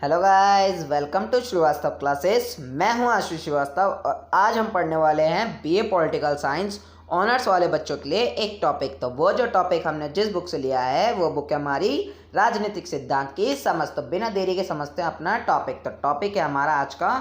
Hello guys, welcome to Srivastava classes. मैं हूं आशीष श्रीवास्तव और आज हम पढ़ने वाले हैं बीए पॉलिटिकल साइंस ऑनर्स वाले बच्चों के लिए एक टॉपिक। तो वो जो टॉपिक हमने जिस बुक से लिया है वो बुक है हमारी राजनीतिक सिद्धांत की समझ। तो बिना देरी के समझते हैं अपना टॉपिक। तो टॉपिक है हमारा आज का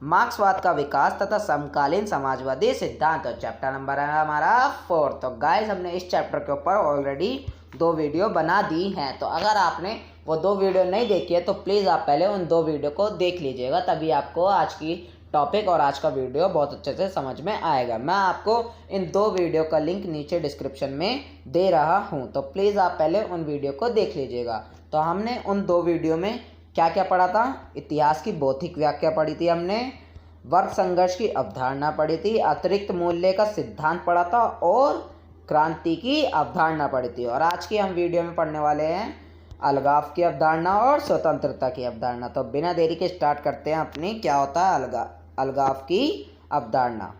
मार्क्सवाद का विकास तथा समकालीन समाजवादी सिद्धांत। और चैप्टर नंबर है हमारा 4। तो गाइस, हमने इस चैप्टर के ऊपर ऑलरेडी 2 वीडियो बना दी हैं। तो अगर आपने वो 2 वीडियो नहीं देखी है तो प्लीज़ आप पहले उन 2 वीडियो को देख लीजिएगा, तभी आपको आज की टॉपिक और आज का वीडियो बहुत अच्छे से समझ में आएगा। मैं आपको इन 2 वीडियो का लिंक नीचे डिस्क्रिप्शन में दे रहा हूँ, तो प्लीज़ आप पहले उन वीडियो को देख लीजिएगा। तो हमने उन 2 वीडियो में क्या क्या पढ़ा था? इतिहास की भौतिक व्याख्या पढ़ी थी हमने, वर्ग संघर्ष की अवधारणा पढ़ी थी, अतिरिक्त मूल्य का सिद्धांत पढ़ा था और क्रांति की अवधारणा पढ़ी थी। और आज की हम वीडियो में पढ़ने वाले हैं अलगाव की अवधारणा और स्वतंत्रता की अवधारणा। तो बिना देरी के स्टार्ट करते हैं अपनी क्या होता है अलगाव की अवधारणा।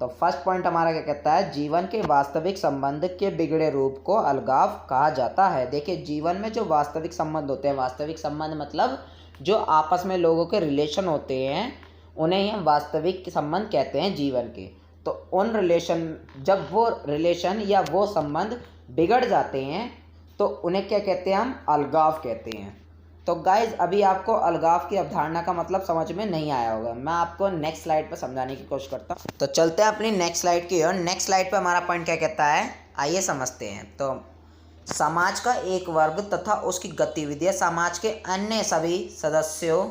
तो फर्स्ट पॉइंट हमारा क्या कहता है? जीवन के वास्तविक संबंध के बिगड़े रूप को अलगाव कहा जाता है। देखिए, जीवन में जो वास्तविक संबंध होते हैं, वास्तविक संबंध मतलब जो आपस में लोगों के रिलेशन होते हैं, उन्हें ही हम वास्तविक संबंध कहते हैं जीवन के। तो उन रिलेशन, जब वो रिलेशन या वो संबंध बिगड़ जाते हैं तो उन्हें क्या कहते हैं? हम अलगाव कहते हैं। तो गाइज, अभी आपको अलगाव की अवधारणा का मतलब समझ में नहीं आया होगा। मैं आपको नेक्स्ट स्लाइड पर समझाने की कोशिश करता हूँ। तो चलते हैं अपनी नेक्स्ट स्लाइड की ओर। नेक्स्ट स्लाइड पर हमारा पॉइंट क्या कहता है, आइए समझते हैं। तो समाज का एक वर्ग तथा उसकी गतिविधियाँ समाज के अन्य सभी सदस्यों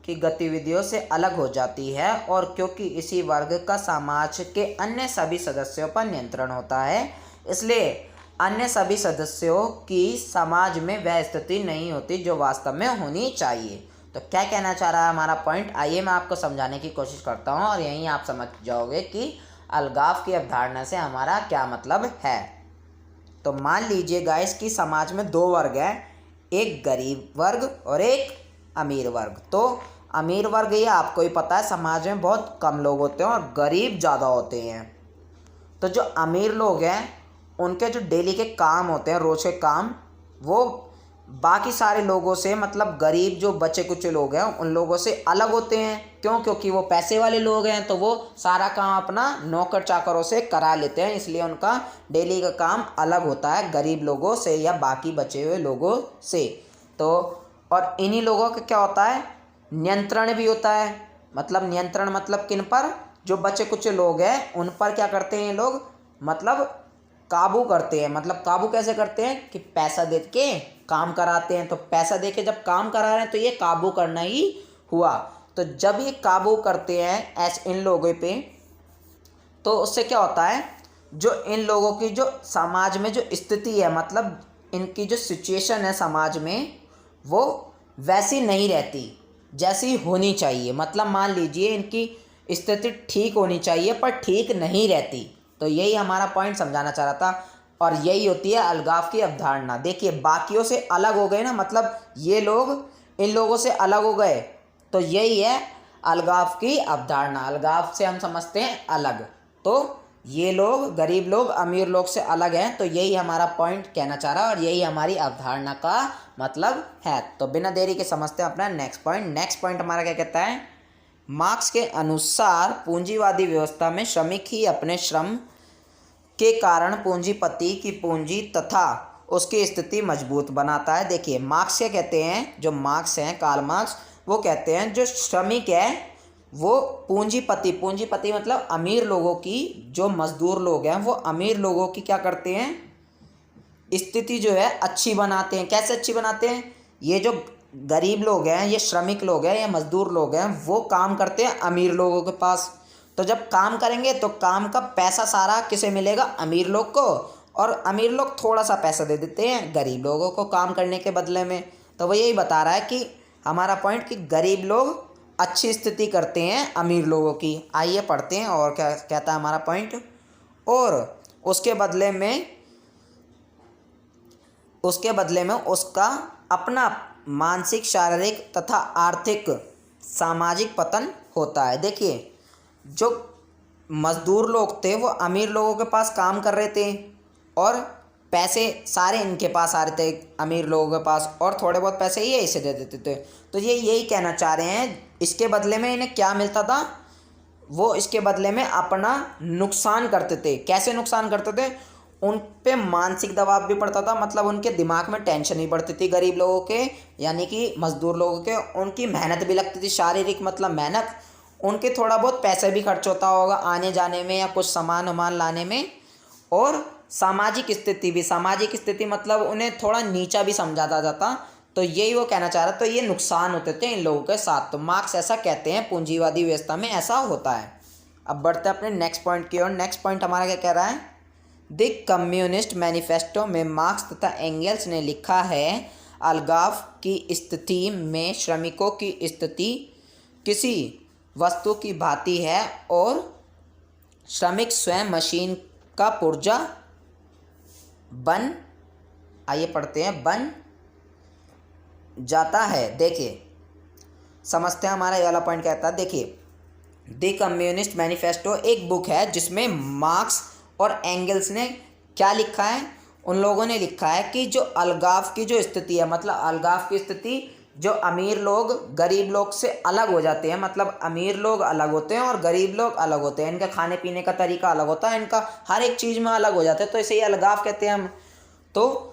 की गतिविधियों से अलग हो जाती है, और क्योंकि इसी वर्ग का समाज के अन्य सभी सदस्यों पर नियंत्रण होता है, इसलिए अन्य सभी सदस्यों की समाज में वह स्थिति नहीं होती जो वास्तव में होनी चाहिए। तो क्या कहना चाह रहा है हमारा पॉइंट? आइए मैं आपको समझाने की कोशिश करता हूँ और यहीं आप समझ जाओगे कि अलगाव की अवधारणा से हमारा क्या मतलब है। तो मान लीजिए गाइस कि समाज में 2 वर्ग हैं, एक गरीब वर्ग और एक अमीर वर्ग। तो अमीर वर्ग, ये आपको ही पता है, समाज में बहुत कम लोग होते हैं और गरीब ज़्यादा होते हैं। तो जो अमीर लोग हैं उनके जो डेली के काम होते हैं, रोज़ के काम, वो बाकी सारे लोगों से, मतलब गरीब जो बचे कुचे लोग हैं उन लोगों से अलग होते हैं। क्यों? क्योंकि वो पैसे वाले लोग हैं, तो वो सारा काम अपना नौकर चाकरों से करा लेते हैं, इसलिए उनका डेली का काम अलग होता है गरीब लोगों से या बाकी बचे हुए लोगों से। तो और इन्हीं लोगों का क्या होता है? नियंत्रण भी होता है। मतलब नियंत्रण मतलब किन पर? जो बचे कुचे लोग हैं उन पर क्या करते हैं ये लोग? मतलब काबू करते हैं। मतलब काबू कैसे करते हैं? कि पैसा दे के काम कराते हैं। तो पैसा दे के जब काम करा रहे हैं तो ये काबू करना ही हुआ। तो जब ये काबू करते हैं ऐसे इन लोगों पे, तो उससे क्या होता है? जो इन लोगों की जो समाज में जो स्थिति है, मतलब इनकी जो सिचुएशन है समाज में, वो वैसी नहीं रहती जैसी होनी चाहिए। मतलब मान लीजिए इनकी स्थिति ठीक होनी चाहिए पर ठीक नहीं रहती। तो यही हमारा पॉइंट समझाना चाह रहा था, और यही होती है अलगाव की अवधारणा। देखिए, बाकियों से अलग हो गए ना, मतलब ये लोग इन लोगों से अलग हो गए, तो यही है अलगाव की अवधारणा। अलगाव से हम समझते हैं अलग। तो ये लोग, गरीब लोग अमीर लोग से अलग हैं, तो यही हमारा पॉइंट कहना चाह रहा है और यही हमारी अवधारणा का मतलब है। तो बिना देरी के समझते हैं अपना नेक्स्ट पॉइंट। नेक्स्ट पॉइंट हमारा क्या कहता है? मार्क्स के अनुसार पूंजीवादी व्यवस्था में श्रमिक ही अपने श्रम के कारण पूंजीपति की पूंजी तथा उसकी स्थिति मजबूत बनाता है। देखिए, मार्क्स क्या कहते हैं? जो मार्क्स हैं, कार्ल मार्क्स, वो कहते हैं जो श्रमिक है वो पूंजीपति मतलब अमीर लोगों की, जो मजदूर लोग हैं वो अमीर लोगों की क्या करते हैं? स्थिति जो है अच्छी बनाते हैं। कैसे अच्छी बनाते हैं? ये जो गरीब लोग हैं, ये श्रमिक लोग हैं, ये मजदूर लोग हैं, वो काम करते हैं अमीर लोगों के पास। तो जब काम करेंगे तो काम का पैसा सारा किसे मिलेगा? अमीर लोग को। और अमीर लोग थोड़ा सा पैसा दे देते हैं गरीब लोगों को काम करने के बदले में। तो वो यही बता रहा है कि हमारा पॉइंट कि गरीब लोग अच्छी स्थिति करते हैं अमीर लोगों की। आइए पढ़ते हैं और क्या कहता है हमारा पॉइंट। और उसके बदले में उसका अपना मानसिक, शारीरिक तथा आर्थिक सामाजिक पतन होता है। देखिए, जो मज़दूर लोग थे वो अमीर लोगों के पास काम कर रहे थे और पैसे सारे इनके पास आ रहे थे, अमीर लोगों के पास, और थोड़े बहुत पैसे ये इसे दे देते थे। तो ये यही कहना चाह रहे हैं, इसके बदले में इन्हें क्या मिलता था, वो इसके बदले में अपना नुकसान करते थे। कैसे नुकसान करते थे, उन पे मानसिक दबाव भी पड़ता था, मतलब उनके दिमाग में टेंशन ही बढ़ती थी गरीब लोगों के, यानी कि मजदूर लोगों के। उनकी मेहनत भी लगती थी, शारीरिक मतलब मेहनत, उनके थोड़ा बहुत पैसे भी खर्च होता होगा आने जाने में या कुछ सामान वामान लाने में। और सामाजिक स्थिति भी, सामाजिक स्थिति मतलब उन्हें थोड़ा नीचा भी समझा जाता। तो यही वो कहना चाह रहा। तो ये नुकसान होते थे इन लोगों के साथ। तो मार्क्स ऐसा कहते हैं, पूंजीवादी व्यवस्था में ऐसा होता है। अब बढ़ते हैं अपने नेक्स्ट पॉइंट की ओर। नेक्स्ट पॉइंट हमारा क्या कह रहा है, द कम्युनिस्ट मैनिफेस्टो में मार्क्स तथा एंगल्स ने लिखा है, अलगाव की स्थिति में श्रमिकों की स्थिति किसी वस्तु की भांति है और श्रमिक स्वयं मशीन का पुर्जा बन, आइए पढ़ते हैं, बन जाता है। देखिए समझते हैं हमारा ये वाला पॉइंट कहता है। देखिए द कम्युनिस्ट मैनिफेस्टो एक बुक है जिसमें मार्क्स और एंगल्स ने क्या लिखा है, उन लोगों ने लिखा है कि जो अलगाव की जो स्थिति है, मतलब अलगाव की स्थिति, जो अमीर लोग गरीब लोग से अलग हो जाते हैं, मतलब अमीर लोग अलग होते हैं और गरीब लोग अलग होते हैं, इनका खाने पीने का तरीका अलग होता है, इनका हर एक चीज़ में अलग हो जाते हैं, तो इसे ये अलगाव कहते हैं हम। तो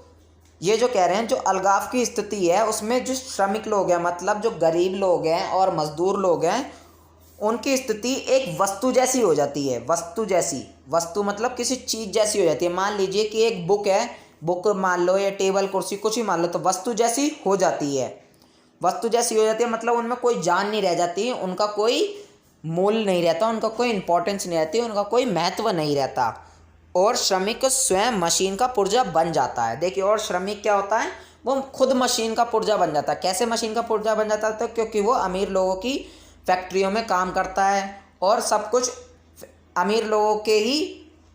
ये जो कह रहे हैं, जो अलगाव की स्थिति है उसमें जो श्रमिक लोग हैं, मतलब जो गरीब लोग हैं और मजदूर लोग हैं, उनकी स्थिति एक वस्तु जैसी हो जाती है। वस्तु जैसी, वस्तु मतलब किसी चीज़ जैसी हो जाती है। मान लीजिए कि एक बुक है, बुक मान लो, या टेबल कुर्सी कुछ ही मान लो, तो वस्तु जैसी हो जाती है। वस्तु जैसी हो जाती है मतलब उनमें कोई जान नहीं रह जाती, उनका कोई मूल्य नहीं रहता, उनका कोई इंपॉर्टेंस नहीं रहती, उनका कोई महत्व नहीं रहता। और श्रमिक स्वयं मशीन का पुर्जा बन जाता है। देखिए, और श्रमिक क्या होता है, वो खुद मशीन का पुर्जा बन जाता है। कैसे मशीन का पुर्जा बन जाता है, तो क्योंकि वो अमीर लोगों की फैक्ट्रियों में काम करता है और सब कुछ अमीर लोगों के ही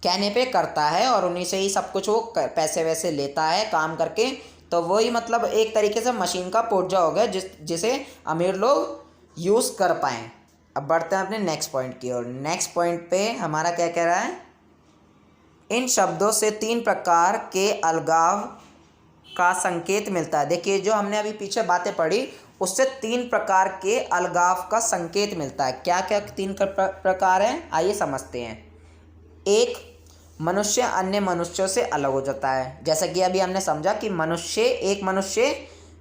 कहने पे करता है और उन्हीं से ही सब कुछ वो पैसे वैसे लेता है काम करके। तो वही मतलब एक तरीके से मशीन का पुर्जा हो गया जिसे अमीर लोग यूज़ कर पाएँ। अब बढ़ते हैं अपने नेक्स्ट पॉइंट की ओर। नेक्स्ट पॉइंट पे हमारा क्या कह रहा है, इन शब्दों से 3 प्रकार के अलगाव का संकेत मिलता है। देखिए जो हमने अभी पीछे बातें पढ़ी उससे 3 प्रकार के अलगाव का संकेत मिलता है। क्या क्या 3 प्रकार हैं, आइए समझते हैं। एक, मनुष्य अन्य मनुष्यों से अलग हो जाता है। जैसा कि अभी हमने समझा कि एक मनुष्य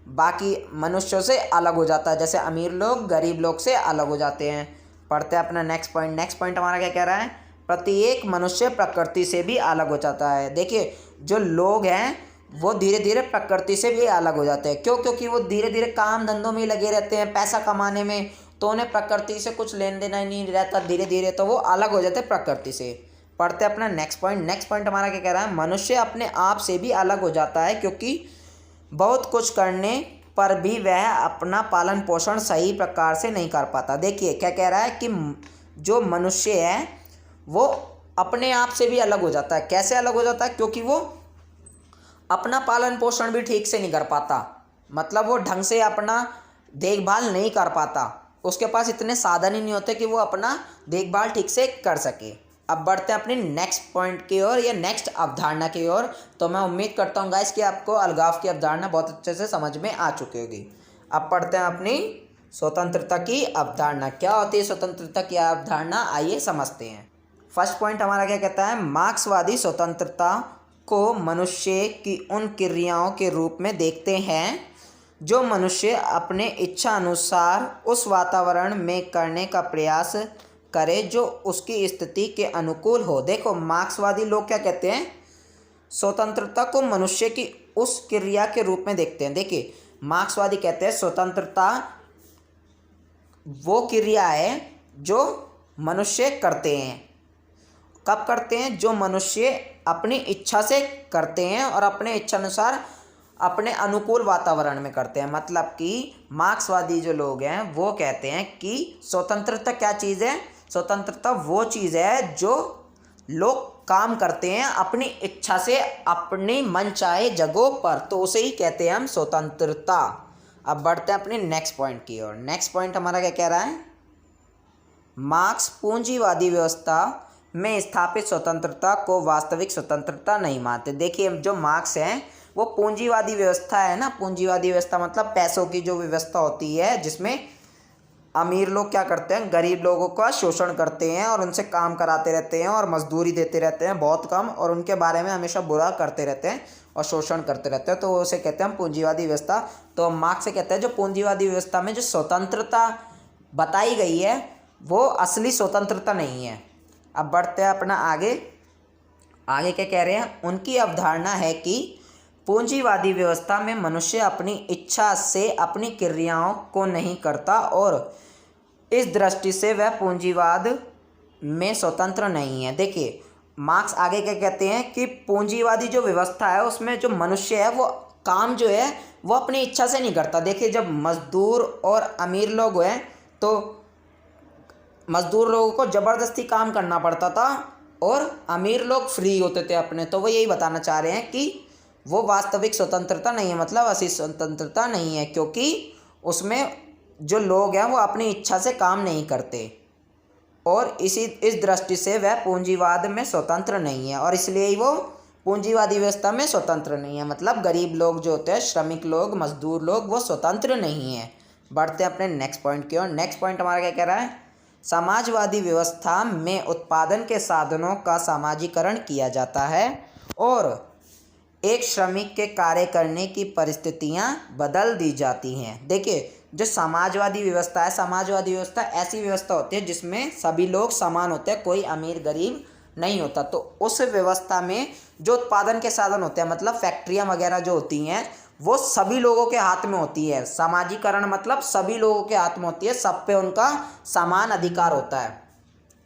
बाकी मनुष्यों से अलग हो जाता है, जैसे अमीर लोग गरीब लोग से अलग हो जाते हैं। पढ़ते हैं अपना नेक्स्ट पॉइंट। नेक्स्ट पॉइंट हमारा क्या कह रहा है, प्रत्येक मनुष्य प्रकृति से भी अलग हो जाता है। देखिए जो लोग हैं वो धीरे धीरे प्रकृति से भी अलग हो जाते हैं। क्यों? क्योंकि वो धीरे धीरे काम धंधों में लगे रहते हैं, पैसा कमाने में, तो उन्हें प्रकृति से कुछ लेन देना ही नहीं रहता धीरे धीरे, तो वो अलग हो जाते हैं प्रकृति से। पढ़ते हैं अपना नेक्स्ट पॉइंट। नेक्स्ट पॉइंट हमारा क्या कह रहा है, मनुष्य अपने आप से भी अलग हो जाता है क्योंकि बहुत कुछ करने पर भी वह अपना पालन पोषण सही प्रकार से नहीं कर पाता। देखिए क्या कह रहा है कि जो मनुष्य है वो अपने आप से भी अलग हो जाता है। कैसे अलग हो जाता है? क्योंकि वो अपना पालन पोषण भी ठीक से नहीं कर पाता, मतलब वो ढंग से अपना देखभाल नहीं कर पाता, उसके पास इतने साधन ही नहीं होते कि वो अपना देखभाल ठीक से कर सके। अब बढ़ते हैं अपनी नेक्स्ट पॉइंट की ओर या नेक्स्ट अवधारणा की ओर। तो मैं उम्मीद करता हूँ गाइस कि आपको अलगाव की अवधारणा बहुत अच्छे से समझ में आ चुकी होगी। अब पढ़ते हैं अपनी स्वतंत्रता की अवधारणा। क्या होती है स्वतंत्रता की अवधारणा, आइए समझते हैं। फर्स्ट पॉइंट हमारा क्या कहता है, मार्क्सवादी स्वतंत्रता को मनुष्य की उन क्रियाओं के रूप में देखते हैं जो मनुष्य अपने इच्छा अनुसार उस वातावरण में करने का प्रयास करे जो उसकी स्थिति के अनुकूल हो। देखो मार्क्सवादी लोग क्या कहते हैं, स्वतंत्रता को मनुष्य की उस क्रिया के रूप में देखते हैं। देखिए मार्क्सवादी कहते हैं स्वतंत्रता वो क्रिया है जो मनुष्य करते हैं। कब करते हैं? जो मनुष्य अपनी इच्छा से करते हैं और अपने इच्छा अनुसार अपने अनुकूल वातावरण में करते हैं। मतलब कि मार्क्सवादी जो लोग हैं वो कहते हैं कि स्वतंत्रता क्या चीज़ है, स्वतंत्रता वो चीज़ है जो लोग काम करते हैं अपनी इच्छा से अपनी मनचाहे जगहों पर, तो उसे ही कहते हैं हम स्वतंत्रता। अब बढ़ते हैं अपने नेक्स्ट पॉइंट की ओर। नेक्स्ट पॉइंट हमारा क्या कह रहा है, मार्क्स पूंजीवादी व्यवस्था में स्थापित स्वतंत्रता को वास्तविक स्वतंत्रता नहीं मानते। देखिए जो मार्क्स हैं वो पूंजीवादी व्यवस्था है ना, पूंजीवादी व्यवस्था मतलब पैसों की जो व्यवस्था होती है जिसमें अमीर लोग क्या करते हैं, गरीब लोगों का शोषण करते हैं और उनसे काम कराते रहते हैं और मजदूरी देते रहते हैं बहुत कम, और उनके बारे में हमेशा बुरा करते रहते हैं और शोषण करते रहते हैं, तो उसे कहते हैं हम पूंजीवादी व्यवस्था। तो मार्क्स से कहते हैं जो पूंजीवादी व्यवस्था में जो स्वतंत्रता बताई गई है वो असली स्वतंत्रता नहीं है। अब बढ़ते हैं अपना आगे। आगे क्या कह रहे हैं, उनकी अवधारणा है कि पूंजीवादी व्यवस्था में मनुष्य अपनी इच्छा से अपनी क्रियाओं को नहीं करता और इस दृष्टि से वह पूंजीवाद में स्वतंत्र नहीं है। देखिए मार्क्स आगे क्या कहते हैं कि पूंजीवादी जो व्यवस्था है उसमें जो मनुष्य है वो काम जो है वो अपनी इच्छा से नहीं करता। देखिए जब मजदूर और अमीर लोग हैं तो मजदूर लोगों को ज़बरदस्ती काम करना पड़ता था और अमीर लोग फ्री होते थे अपने, तो वो यही बताना चाह रहे हैं कि वो वास्तविक स्वतंत्रता नहीं है, मतलब असली स्वतंत्रता नहीं है, क्योंकि उसमें जो लोग हैं वो अपनी इच्छा से काम नहीं करते और इस दृष्टि से वह पूंजीवाद में स्वतंत्र नहीं है और इसलिए ही वो पूंजीवादी व्यवस्था में स्वतंत्र नहीं है। मतलब गरीब लोग जो होते हैं, श्रमिक लोग, मजदूर लोग, वो स्वतंत्र नहीं है। बढ़ते हैं अपने नेक्स्ट पॉइंट की ओर। नेक्स्ट पॉइंट हमारा क्या कह रहा है, समाजवादी व्यवस्था में उत्पादन के साधनों का सामाजिकरण किया जाता है और एक श्रमिक के कार्य करने की परिस्थितियां बदल दी जाती हैं। देखिए जो समाजवादी व्यवस्था है, समाजवादी व्यवस्था ऐसी व्यवस्था होती है जिसमें सभी लोग समान होते हैं, कोई अमीर गरीब नहीं होता। तो उस व्यवस्था में जो उत्पादन के साधन होते हैं, मतलब फैक्ट्रियां वगैरह जो होती हैं, वो सभी लोगों के हाथ में होती है। सामाजिकरण मतलब सभी लोगों के हाथ में होती है, सब पे उनका समान अधिकार होता है।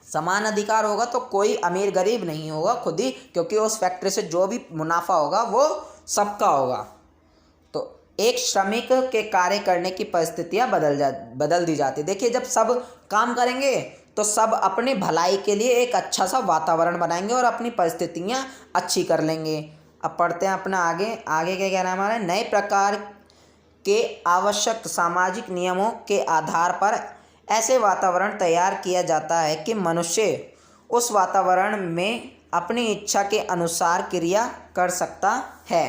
समान अधिकार होगा तो कोई अमीर गरीब नहीं होगा खुद ही, क्योंकि उस फैक्ट्री से जो भी मुनाफा होगा वो सबका होगा। तो एक श्रमिक के कार्य करने की परिस्थितियां बदल दी जाती। देखिए जब सब काम करेंगे तो सब अपनी भलाई के लिए एक अच्छा सा वातावरण बनाएंगे और अपनी परिस्थितियां अच्छी कर लेंगे। अब पढ़ते हैं अपना आगे। आगे क्या कहना है हमारा, नए प्रकार के आवश्यक सामाजिक नियमों के आधार पर ऐसे वातावरण तैयार किया जाता है कि मनुष्य उस वातावरण में अपनी इच्छा के अनुसार क्रिया कर सकता है।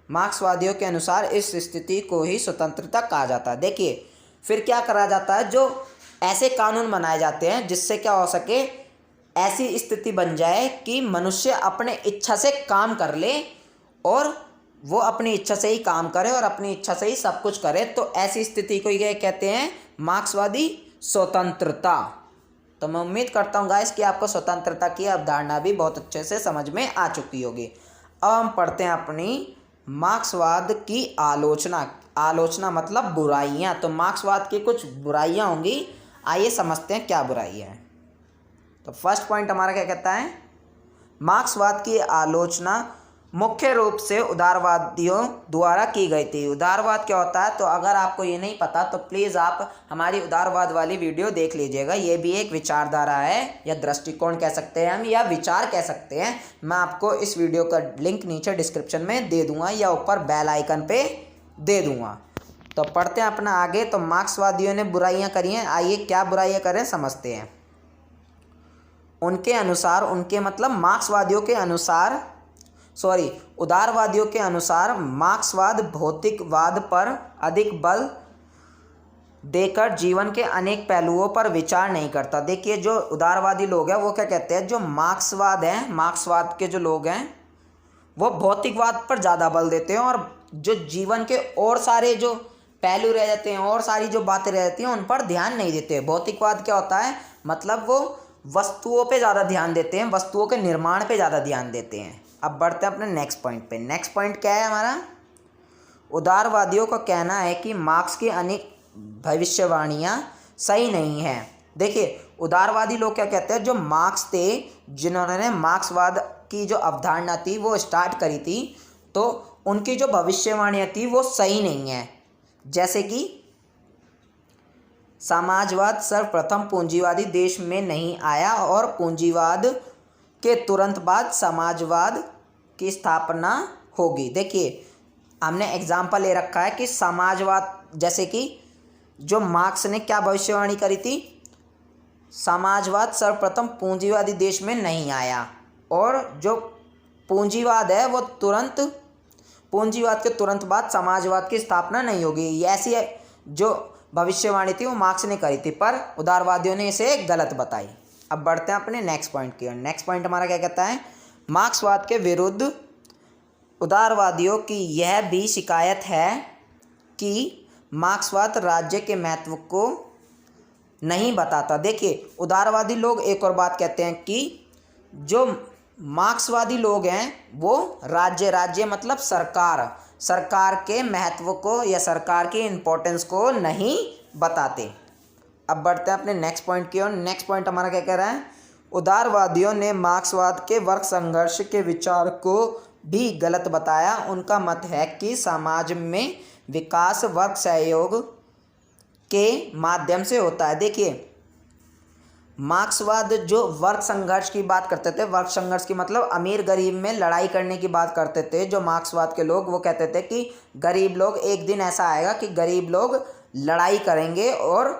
मार्क्सवादियों के अनुसार इस स्थिति को ही स्वतंत्रता कहा जाता है। देखिए फिर क्या करा जाता है, जो ऐसे कानून बनाए जाते हैं जिससे क्या हो सके, ऐसी स्थिति बन जाए कि मनुष्य अपने इच्छा से काम कर ले और वो अपनी इच्छा से ही काम करे और अपनी इच्छा से ही सब कुछ करे। तो ऐसी स्थिति को ये कहते हैं मार्क्सवादी स्वतंत्रता। तो मैं उम्मीद करता हूँ गाइस कि आपको स्वतंत्रता की अवधारणा भी बहुत अच्छे से समझ में आ चुकी होगी। अब हम पढ़ते हैं अपनी मार्क्सवाद की आलोचना। आलोचना मतलब बुराइयाँ। तो मार्क्सवाद की कुछ बुराइयाँ होंगी, आइए समझते हैं क्या बुराइयाँ हैं। तो फर्स्ट पॉइंट हमारा क्या कहता है, मार्क्सवाद की आलोचना मुख्य रूप से उदारवादियों द्वारा की गई थी। उदारवाद क्या होता है, तो अगर आपको ये नहीं पता तो प्लीज़ आप हमारी उदारवाद वाली वीडियो देख लीजिएगा। ये भी एक विचारधारा है या दृष्टिकोण कह सकते हैं हम, या विचार कह सकते हैं। मैं आपको इस वीडियो का लिंक नीचे डिस्क्रिप्शन में दे दूंगा या ऊपर बेल आइकन पे दे दूंगा। तो पढ़ते हैं अपना आगे। तो मार्क्सवादियों ने बुराइयाँ करी हैं, आइए क्या बुराइयाँ करें समझते हैं। उनके अनुसार, उनके मतलब मार्क्सवादियों के अनुसार, उदारवादियों के अनुसार मार्क्सवाद भौतिकवाद पर अधिक बल देकर जीवन के अनेक पहलुओं पर विचार नहीं करता। देखिए जो उदारवादी लोग हैं वो क्या कहते हैं, जो मार्क्सवाद हैं, मार्क्सवाद के जो लोग हैं वो भौतिकवाद पर ज़्यादा बल देते हैं और जो जीवन के और सारे जो पहलू रह जाते हैं और सारी जो बातें रह जाती हैं उन पर ध्यान नहीं देते। भौतिकवाद क्या होता है, मतलब वो वस्तुओं पे ज़्यादा ध्यान देते हैं, वस्तुओं के निर्माण पे ज़्यादा ध्यान देते हैं। अब बढ़ते हैं अपने नेक्स्ट पॉइंट पे। नेक्स्ट पॉइंट क्या है हमारा, उदारवादियों का कहना है कि मार्क्स की अनेक भविष्यवाणियाँ सही नहीं हैं। देखिए उदारवादी लोग क्या कहते हैं, जो मार्क्स थे जिन्होंने मार्क्सवाद की जो अवधारणा थी वो स्टार्ट करी थी, तो उनकी जो भविष्यवाणियाँ थी वो सही नहीं है। जैसे कि समाजवाद सर्वप्रथम पूंजीवादी देश में नहीं आया और पूंजीवाद के तुरंत बाद समाजवाद की स्थापना होगी। देखिए हमने एग्जाम्पल ले रखा है कि समाजवाद, जैसे कि जो मार्क्स ने क्या भविष्यवाणी करी थी, समाजवाद सर्वप्रथम पूंजीवादी देश में नहीं आया, और जो पूंजीवाद है वो पूंजीवाद के तुरंत बाद समाजवाद की स्थापना नहीं होगी। ये ऐसी जो भविष्यवाणी थी वो मार्क्स ने करी थी, पर उदारवादियों ने इसे गलत बताई। अब बढ़ते हैं अपने नेक्स्ट पॉइंट की ओर। नेक्स्ट पॉइंट हमारा क्या कहता है, मार्क्सवाद के विरुद्ध उदारवादियों की यह भी शिकायत है कि मार्क्सवाद राज्य के महत्व को नहीं बताता। देखिए, उदारवादी लोग एक और बात कहते हैं कि जो मार्क्सवादी लोग हैं वो राज्य मतलब सरकार के महत्व को या सरकार की इम्पोर्टेंस को नहीं बताते। अब बढ़ते हैं अपने नेक्स्ट पॉइंट की ओर। नेक्स्ट पॉइंट हमारा क्या कह रहा है, उदारवादियों ने मार्क्सवाद के वर्ग संघर्ष के विचार को भी गलत बताया। उनका मत है कि समाज में विकास वर्ग सहयोग के माध्यम से होता है। देखिए, मार्क्सवाद जो वर्ग संघर्ष की बात करते थे, वर्ग संघर्ष की मतलब अमीर गरीब में लड़ाई करने की बात करते थे। जो मार्क्सवाद के लोग वो कहते थे कि गरीब लोग, एक दिन ऐसा आएगा कि गरीब लोग लड़ाई करेंगे और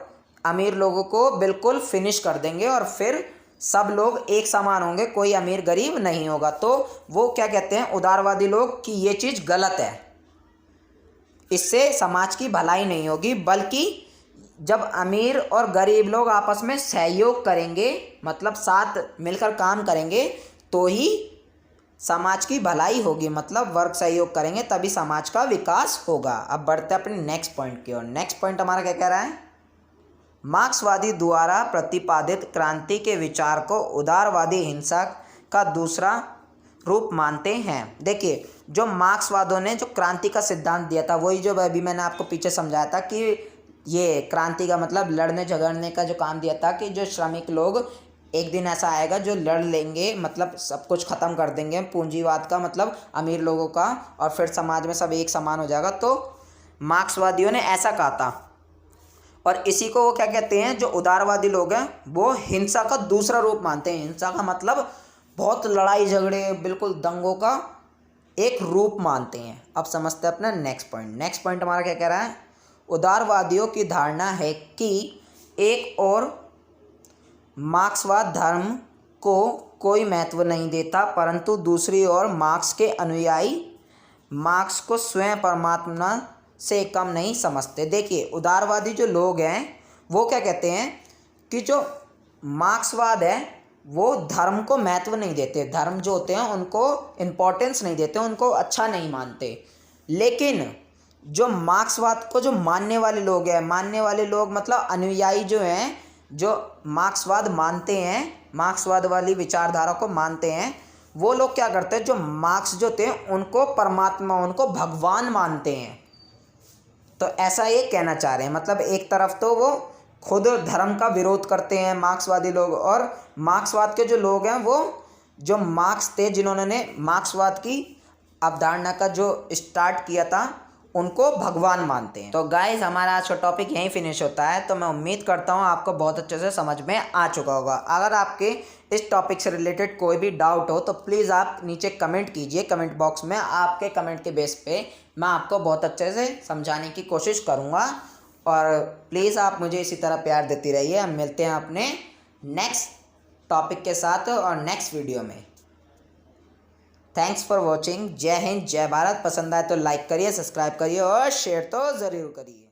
अमीर लोगों को बिल्कुल फिनिश कर देंगे और फिर सब लोग एक समान होंगे, कोई अमीर गरीब नहीं होगा। तो वो क्या कहते हैं उदारवादी लोग कि ये चीज़ गलत है, इससे समाज की भलाई नहीं होगी, बल्कि जब अमीर और गरीब लोग आपस में सहयोग करेंगे, मतलब साथ मिलकर काम करेंगे, तो ही समाज की भलाई होगी, मतलब वर्ग सहयोग करेंगे तभी समाज का विकास होगा। अब बढ़ते हैं अपने नेक्स्ट पॉइंट की ओर। नेक्स्ट पॉइंट हमारा क्या कह रहा है, मार्क्सवादी द्वारा प्रतिपादित क्रांति के विचार को उदारवादी हिंसा का दूसरा रूप मानते हैं। देखिए, जो मार्क्सवादियों ने जो क्रांति का सिद्धांत दिया था, वही जो अभी मैंने आपको पीछे समझाया था कि ये क्रांति का मतलब लड़ने झगड़ने का जो काम दिया था कि जो श्रमिक लोग एक दिन ऐसा आएगा जो लड़ लेंगे, मतलब सब कुछ ख़त्म कर देंगे पूंजीवाद का, मतलब अमीर लोगों का, और फिर समाज में सब एक समान हो जाएगा। तो मार्क्सवादियों ने ऐसा कहा था, और इसी को वो क्या कहते हैं, जो उदारवादी लोग हैं वो हिंसा का दूसरा रूप मानते हैं। हिंसा का मतलब बहुत लड़ाई झगड़े, बिल्कुल दंगों का एक रूप मानते हैं। अब समझते हैं अपना नेक्स्ट पॉइंट। नेक्स्ट पॉइंट हमारा क्या कह रहा है, उदारवादियों की धारणा है कि एक और मार्क्सवाद धर्म को कोई महत्व नहीं देता, परंतु दूसरी ओर मार्क्स के अनुयायी मार्क्स को स्वयं परमात्मा से कम नहीं समझते। देखिए, उदारवादी जो लोग हैं वो क्या कहते हैं कि जो मार्क्सवाद है वो धर्म को महत्व नहीं देते, धर्म जो होते हैं उनको इम्पोर्टेंस नहीं देते, उनको अच्छा नहीं मानते। लेकिन जो मार्क्सवाद को जो मानने वाले लोग हैं, मानने वाले लोग मतलब अनुयायी जो हैं, जो मार्क्सवाद मानते हैं, मार्क्सवाद वाली विचारधारा को मानते हैं, वो लोग क्या करते हैं, जो मार्क्स जो थे उनको परमात्मा, उनको भगवान मानते हैं। तो ऐसा ये कहना चाह रहे हैं, मतलब एक तरफ तो वो खुद धर्म का विरोध करते हैं मार्क्सवादी लोग, और मार्क्सवाद के जो लोग हैं वो जो मार्क्स थे जिन्होंने मार्क्सवाद की अवधारणा का जो स्टार्ट किया था उनको भगवान मानते हैं। तो गाइस, हमारा आज का टॉपिक यहीं फिनिश होता है। तो मैं उम्मीद करता हूँ आपको बहुत अच्छे से समझ में आ चुका होगा। अगर आपके इस टॉपिक से रिलेटेड कोई भी डाउट हो तो प्लीज़ आप नीचे कमेंट कीजिए कमेंट बॉक्स में। आपके कमेंट के बेस पे मैं आपको बहुत अच्छे से समझाने की कोशिश करूँगा, और प्लीज़ आप मुझे इसी तरह प्यार देती रहिए। हम मिलते हैं अपने नेक्स्ट टॉपिक के साथ और नेक्स्ट वीडियो में। Thanks for watching. जय हिंद, जय भारत। पसंद आए तो लाइक करिए, सब्सक्राइब करिए और शेयर तो ज़रूर करिए।